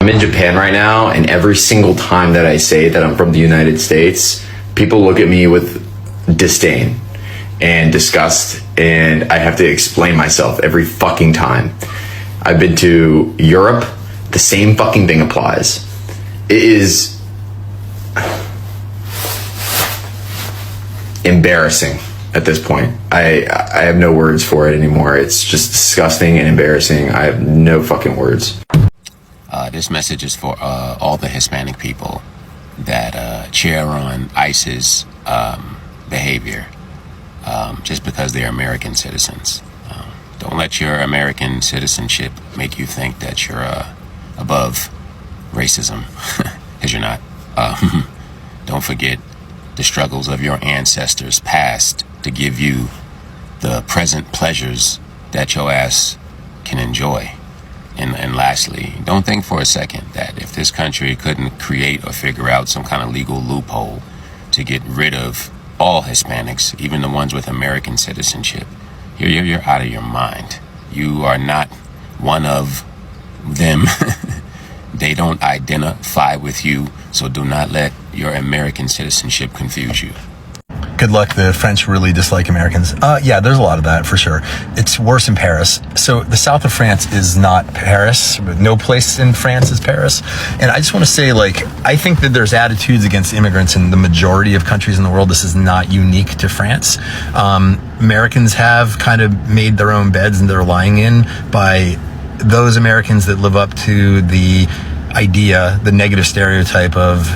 I'm in Japan right now, and every single time that I say that I'm from the United States, people look at me with disdain and disgust, and I have to explain myself every fucking time. I've been to Europe, the same fucking thing applies. It is embarrassing at this point. I have no words for it anymore. It's just disgusting and embarrassing. I have no fucking words. This message is for all the Hispanic people that cheer on ICE's behavior just because they're American citizens. Don't let your American citizenship make you think that you're above racism, because you're not. Don't forget the struggles of your ancestors past to give you the present pleasures that your ass can enjoy. And lastly, don't think for a second that if this country couldn't create or figure out some kind of legal loophole to get rid of all Hispanics, even the ones with American citizenship, you're out of your mind. You are not one of them. They don't identify with you, so do not let your American citizenship confuse you. Good luck. The French really dislike Americans. Yeah, there's a lot of that for sure. It's worse in Paris. So the south of France is not Paris. No place in France is Paris. And I just want to say, I think that there's attitudes against immigrants in the majority of countries in the world. This is not unique to France. Americans have kind of made their own beds and they're lying in by those Americans that live up to the idea, the negative stereotype of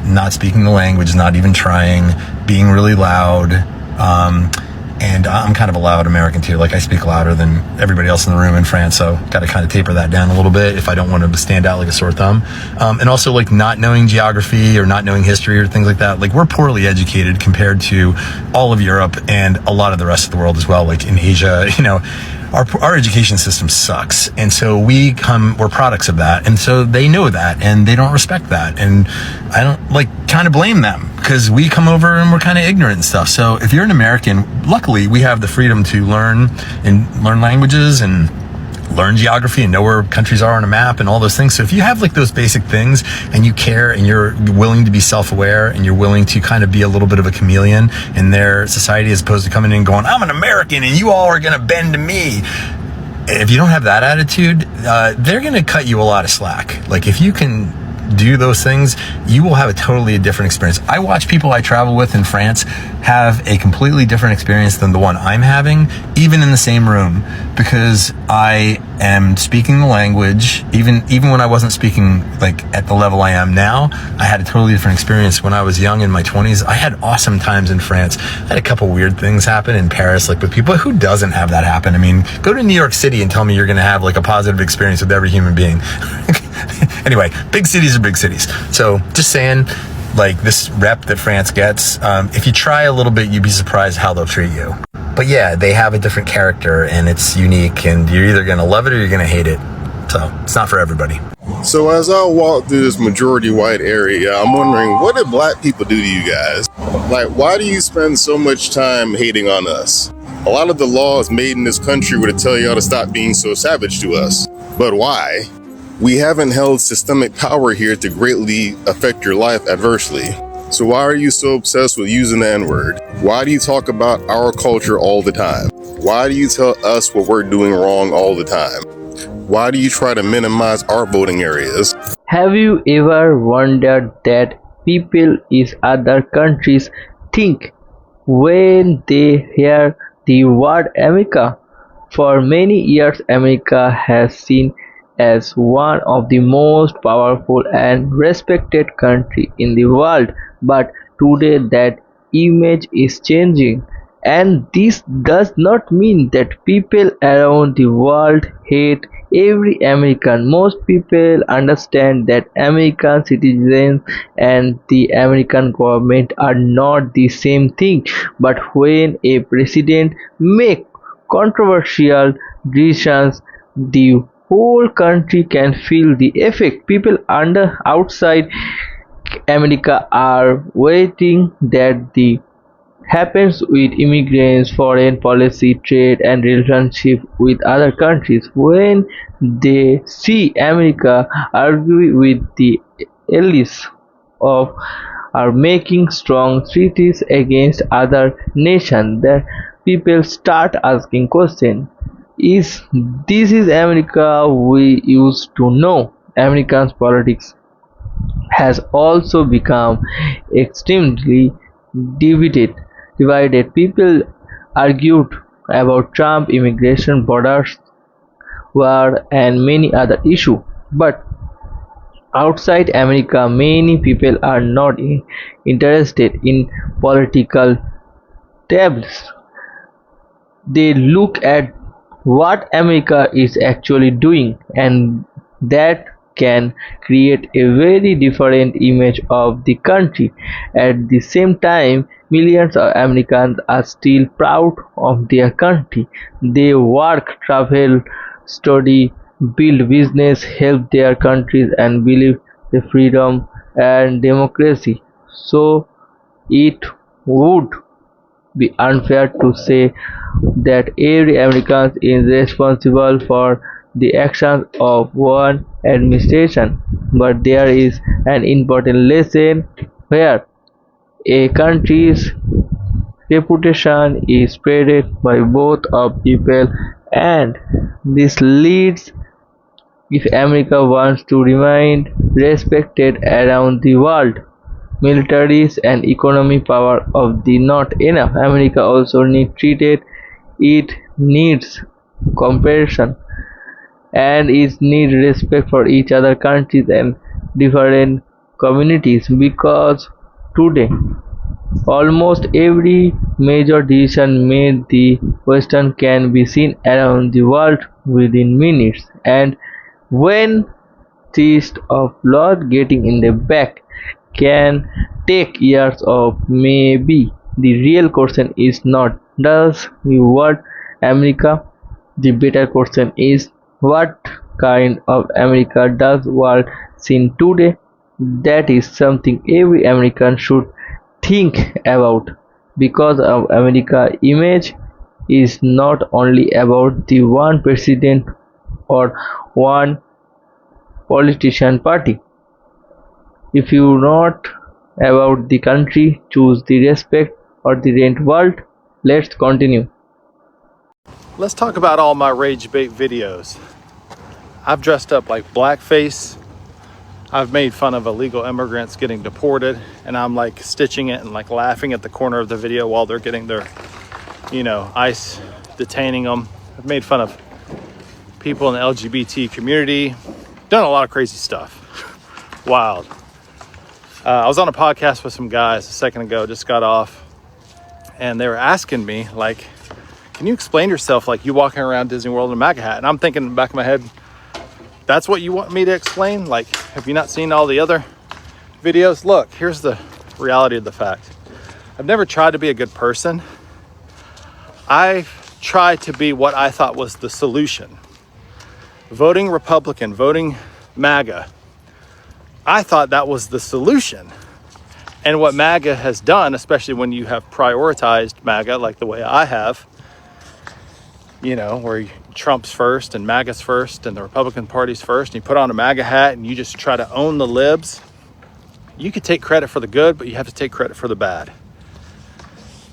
not speaking the language, not even trying, being really loud. And I'm kind of a loud American too. I speak louder than everybody else in the room in France, so got to kind of taper that down a little bit if I don't want to stand out like a sore thumb. And also not knowing geography or not knowing history or things like that. We're poorly educated compared to all of Europe and a lot of the rest of the world as well. In Asia, our education system sucks. And so we're products of that. And so they know that and they don't respect that. And I don't kind of blame them because we come over and we're kind of ignorant and stuff. So if you're an American, luckily we have the freedom to learn languages and learn geography and know where countries are on a map and all those things. So if you have those basic things and you care and you're willing to be self-aware and you're willing to kind of be a little bit of a chameleon in their society as opposed to coming in and going, I'm an American and you all are going to bend to me. If you don't have that attitude, they're going to cut you a lot of slack. If you can do those things, you will have a totally different experience. I watch people I travel with in France have a completely different experience than the one I'm having, even in the same room, because I am speaking the language. Even when I wasn't speaking at the level I am now, I had a totally different experience. When I was young in my 20s, I had awesome times in France. I had a couple weird things happen in Paris, with people. Who doesn't have that happen? I mean, go to New York City and tell me you're going to have a positive experience with every human being. Anyway, big cities are big cities. So just saying, this rep that France gets, if you try a little bit, you'd be surprised how they'll treat you. But yeah, they have a different character and it's unique and you're either going to love it or you're going to hate it. So it's not for everybody. So as I walk through this majority white area, I'm wondering, what did black people do to you guys? Why do you spend so much time hating on us? A lot of the laws made in this country were to tell y'all to stop being so savage to us. But why? We haven't held systemic power here to greatly affect your life adversely. So why are you so obsessed with using the N-word? Why do you talk about our culture all the time? Why do you tell us what we're doing wrong all the time? Why do you try to minimize our voting areas? Have you ever wondered that people in other countries think when they hear the word America? For many years, America has seen as one of the most powerful and respected countries in the world, but today that image is changing, and this does not mean that people around the world hate every American. Most people understand that American citizens and the American government are not the same thing, but when a president makes controversial decisions, the whole country can feel the effect. People outside America are waiting that the happens with immigrants, foreign policy, trade, and relationship with other countries. When they see America argue with the elites of are making strong treaties against other nations, the people start asking questions. Is this is America we used to know? American politics has also become extremely divided. Divided. People argued about Trump, immigration, borders, war, and many other issues. But outside America, many people are not interested in political tables. They look at what America is actually doing, and that can create a very different image of the country. At the same time, millions of Americans are still proud of their country. They work, travel, study, build business, help their countries, and believe in freedom and democracy. So it would be unfair to say that every American is responsible for the actions of one administration, but there is an important lesson where a country's reputation is spread by both of people, and this leads if America wants to remain respected around the world. Militaries and economic power of the not enough. America also needs treated. It needs cooperation and it needs respect for each other countries and different communities because today almost every major decision made the Western can be seen around the world within minutes, and when tests of laws getting in the back can take years of maybe. The real question is not does we want America, the better question is what kind of America does world see today. That is something every American should think about because of America image is not only about the one president or one politician party. If you not about the country, choose the respect or the rent world. Let's continue. Let's talk about all my rage bait videos. I've dressed up like blackface. I've made fun of illegal immigrants getting deported, and I'm like stitching it and like laughing at the corner of the video while they're getting their, ICE detaining them. I've made fun of people in the LGBT community. Done a lot of crazy stuff. Wild. I was on a podcast with some guys a second ago, just got off, and they were asking me, like, can you explain yourself like you walking around Disney World in a MAGA hat? And I'm thinking in the back of my head, that's what you want me to explain? Like, have you not seen all the other videos? Look, here's the reality of the fact. I've never tried to be a good person. I tried to be what I thought was the solution. Voting Republican, voting MAGA. I thought that was the solution. And what MAGA has done, especially when you have prioritized MAGA like the way I have, where Trump's first and MAGA's first and the Republican Party's first, and you put on a MAGA hat and you just try to own the libs, you could take credit for the good, but you have to take credit for the bad.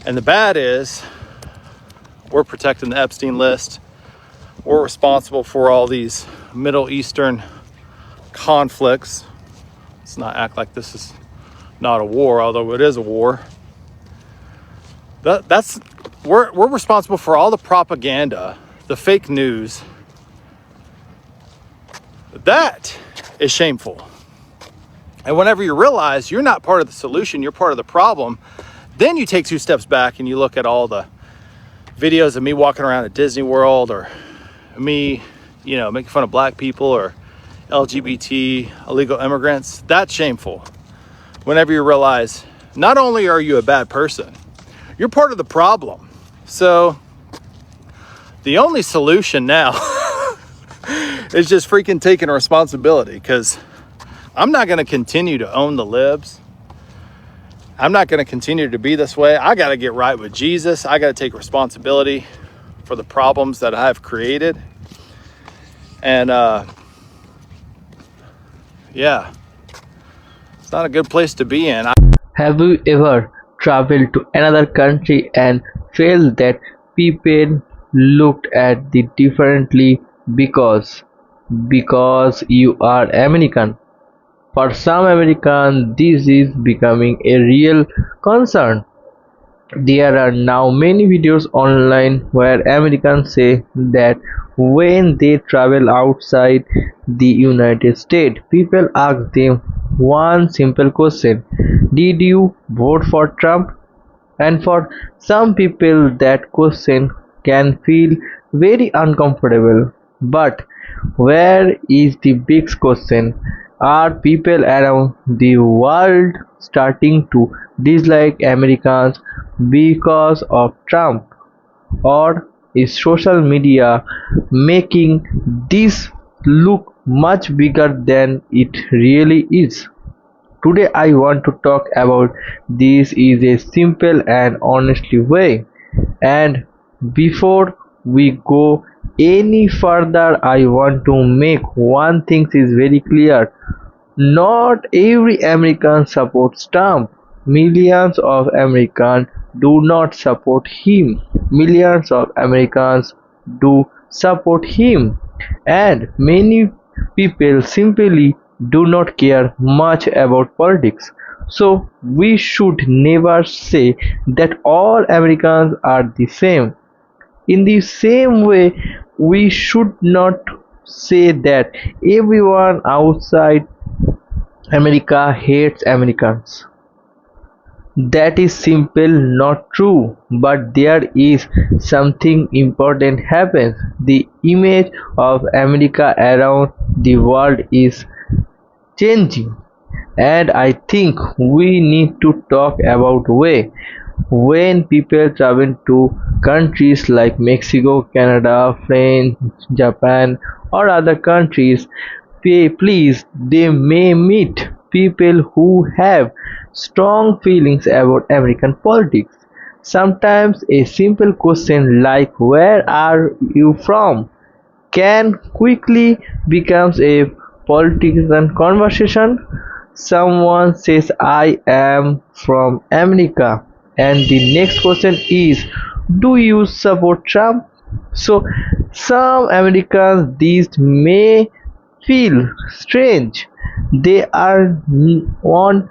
And the bad is we're protecting the Epstein list. We're responsible for all these Middle Eastern conflicts. Let's not act like this is not a war, although it is a war. We're responsible for all the propaganda, the fake news. That is shameful. And whenever you realize you're not part of the solution, you're part of the problem, then you take 2 steps back and you look at all the videos of me walking around at Disney World, or me, making fun of black people or LGBT illegal immigrants. That's shameful. Whenever you realize not only are you a bad person, you're part of the problem. So the only solution now is just freaking taking responsibility, because I'm not going to continue to own the libs I'm not going to continue to be this way. I got to get right with Jesus. I got to take responsibility for the problems that I have created. And yeah, it's not a good place to be in. Have you ever traveled to another country and felt that people looked at the differently because you are American? For some Americans, this is becoming a real concern. There are now many videos online where Americans say that when they travel outside the United States, people ask them one simple question: did you vote for Trump? And for some people, that question can feel very uncomfortable. But where is the big question? Are people around the world starting to dislike Americans because of Trump? Or is social media making this look much bigger than it really is? Today I want to talk about this in a simple and honest way. And before we go any further, I want to make one thing is very clear. Not every American supports Trump. Millions of Americans do not support him. Millions of Americans do support him. And many people simply do not care much about politics. So we should never say that all Americans are the same. In the same way, we should not say that everyone outside America hates Americans. That is simply not true. But there is something important happens. The image of America around the world is changing. And I think we need to talk about way when people travel to countries like Mexico, Canada, France, Japan, or other countries, please, they may meet people who have strong feelings about American politics. Sometimes a simple question like "Where are you from?" can quickly becomes a political conversation. Someone says I am from America and the next question is, do you support Trump? So some Americans these may feel strange. They are on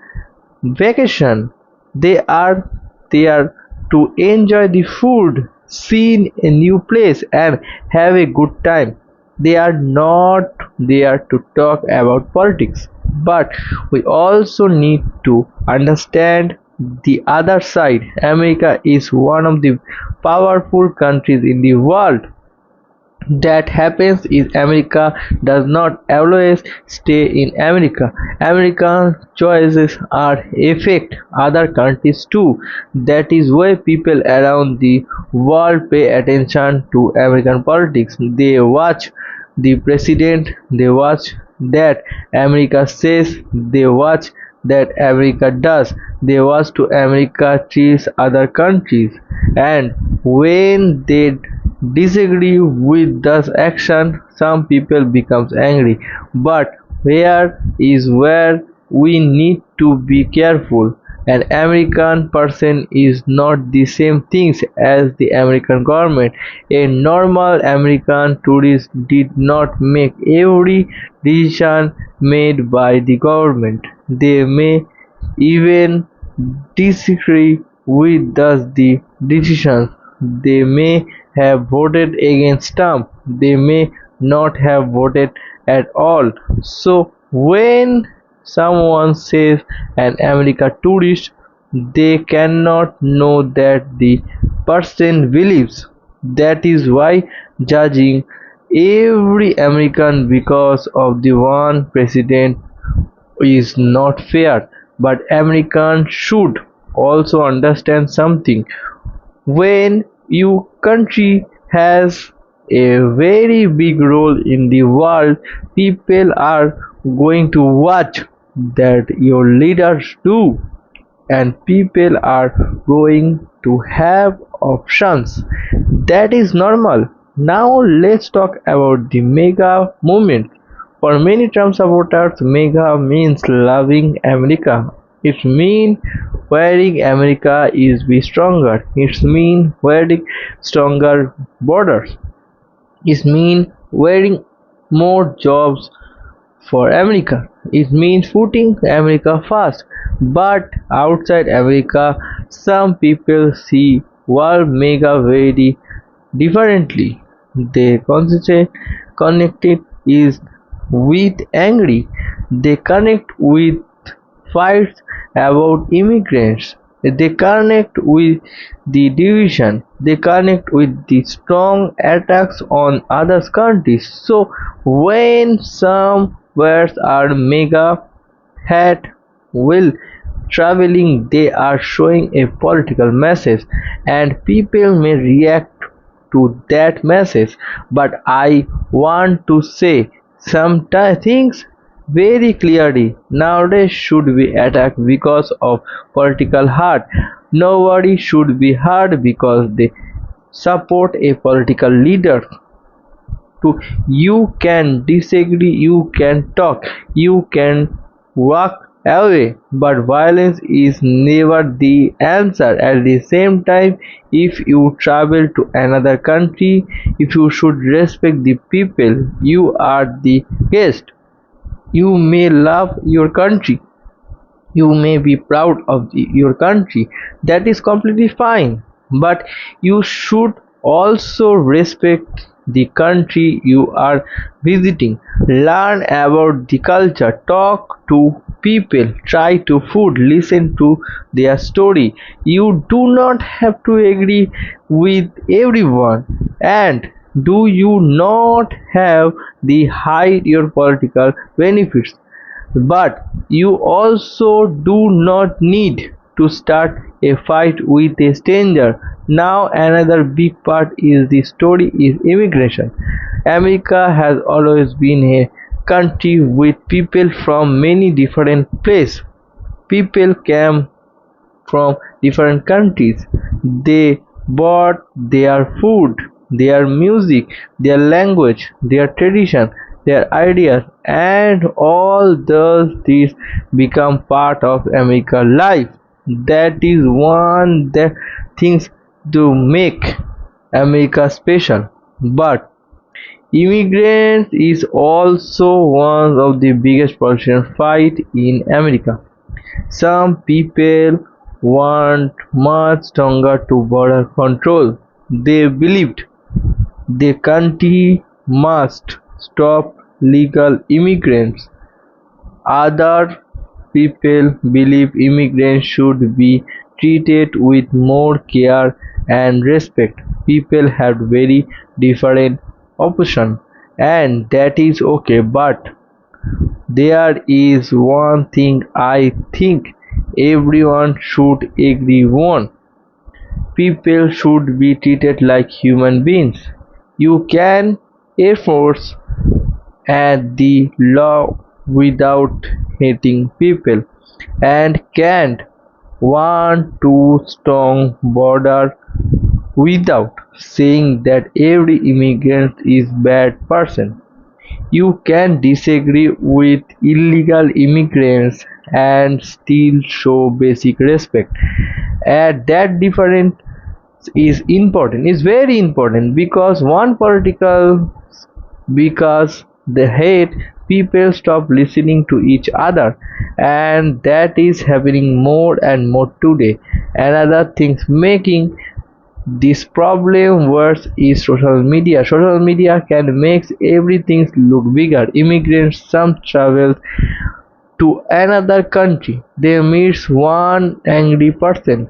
vacation. They are there to enjoy the food, see a new place, and have a good time. They are not there to talk about politics. But we also need to understand the other side. America is one of the powerful countries in the world. That happens is America does not always stay in America. American choices are affect other countries too. That is why people around the world pay attention to American politics. They watch the president, they watch that America says, they watch that America does, they watch to America treats other countries, and when they disagree with this action, some people becomes angry. But here is where we need to be careful. An American person is not the same thing as the American government. A normal American tourist did not make every decision made by the government. They may even disagree with the decisions. They may have voted against Trump. They may not have voted at all. So when someone says an American tourist, they cannot know that the person believes. That is why judging every American because of the one president is not fair. But Americans should also understand something. When your country has a very big role in the world, people are going to watch that your leaders do. and people are going to have options. That is normal. Now let's talk about the MAGA movement. For many Trump supporters, MAGA means loving America. It means wearing America is be stronger. It means wearing stronger borders. It means wearing more jobs for America. It means putting America first. But outside America, some people see world mega very differently. They connected is with angry. They connect with fights about immigrants. They connect with the division. They connect with the strong attacks on other countries. So when some words are mega hat will traveling, they are showing a political message, and people may react to that message. But I want to say some things very clearly. Nowadays should be attacked because of political hurt. Nobody should be hurt because they support a political leader. To you can disagree, you can talk, you can walk away, but violence is never the answer. At the same time, if you travel to another country, if you should respect the people, you are the guest. You may love your country, you may be proud of your country, that is completely fine, but you should also respect the country you are visiting. Learn about the culture, talk to people, try to food, listen to their story. You do not have to agree with everyone, and do you not have the hide your political benefits, but you also do not need to start a fight with a stranger. Now another big part is the story is immigration. America has always been a country with people from many different places. People came from different countries. They brought their food, their music, their language, their tradition, their ideas, and all those things become part of American life. That is one the things to make America special. But immigrants is also one of the biggest political fight in America. Some people want much stronger to border control. They believed the country must stop legal immigrants. Other people believe immigrants should be treated with more care and respect. People have very different options, and that is okay. But there is one thing I think everyone should agree on. People should be treated like human beings. You can enforce the law without hating people, and can't want too strong border without saying that every immigrant is bad person. You can disagree with illegal immigrants and still show basic respect. And that difference is important, is very important, because one political, because they hate, people stop listening to each other, and that is happening more and more today. Another thing making this problem worse is social media. Social media can make everything look bigger. Immigrants some travel to another country, they meet one angry person,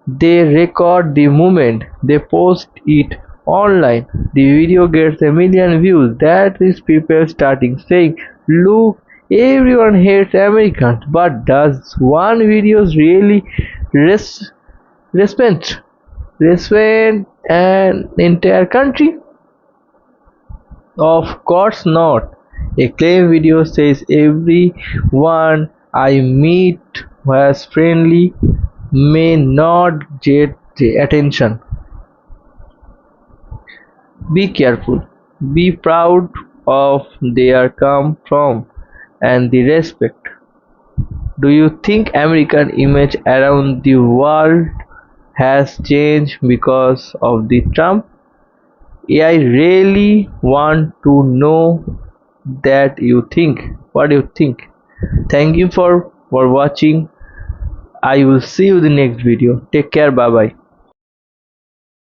they record the moment, they post it online, the video gets a million views. That is people starting saying, look, everyone hates Americans, but does one video really res- respect an entire country? Of course not. A claim video says everyone I meet was friendly, may not get the attention. Be careful. Be proud of their come from and the respect. Do you think American image around the world has changed because of the Trump? I really want to know that you think. What do you think? Thank you for watching. I will see you in the next video. Take care. Bye bye.